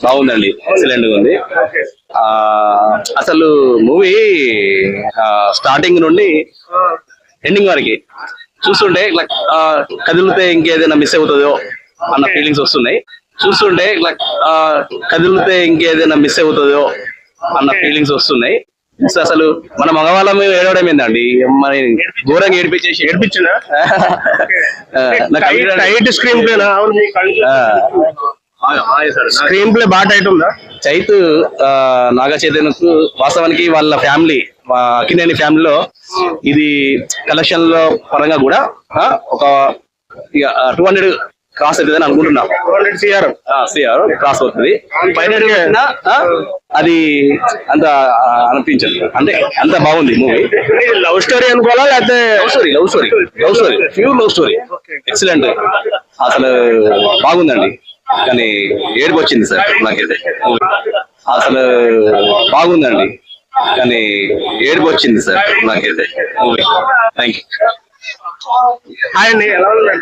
బాగుందండి, ఎక్సలెంట్ గా ఉంది. ఆ అసలు మూవీ స్టార్టింగ్ నుండి ఎండింగ్ వరకు చూస్తుంటే లైక్ కదిలితే ఇంకేదైనా మిస్ అవుతుందో అన్న ఫీలింగ్స్ వస్తున్నాయి. చూస్తుంటే లైక్ కదిలితే ఇంకేదైనా మిస్ అవుతుందో అన్న ఫీలింగ్స్ వస్తున్నాయి. అసలు మన మగవాళ్ళం ఏడవడం ఏందండి, మరి ఘోరంగా ఏడిపించిందా స్క్రీన్ ప్లే స్క్రీన్ ప్లే బాగా టైట్ ఉందా? చైతు నాగ చైతన్యకు వాస్తవానికి వాళ్ళ ఫ్యామిలీ అక్కినేని ఫ్యామిలీలో ఇది కలెక్షన్ లో పరంగా కూడా ఒక 200 క్రాస్ అవుతుంది అనుకుంటున్నా. 200 సిఆర్ క్రాస్ అవుతుంది. అది అంత అనిపించదు, అంటే అంత బాగుంది మూవీ. లవ్ స్టోరీ అనుకోవాలా లేకపోతే love story pure love story, excellent. అసలు బాగుందండి, కానీ ఏడుపు వచ్చింది సార్ నాకైతే. అసలు బాగుందండి, కానీ ఏడుపు వచ్చింది సార్ నాకైతే మూవీ. Thank you. హాయ్ అండి, ఎలా ఉంది?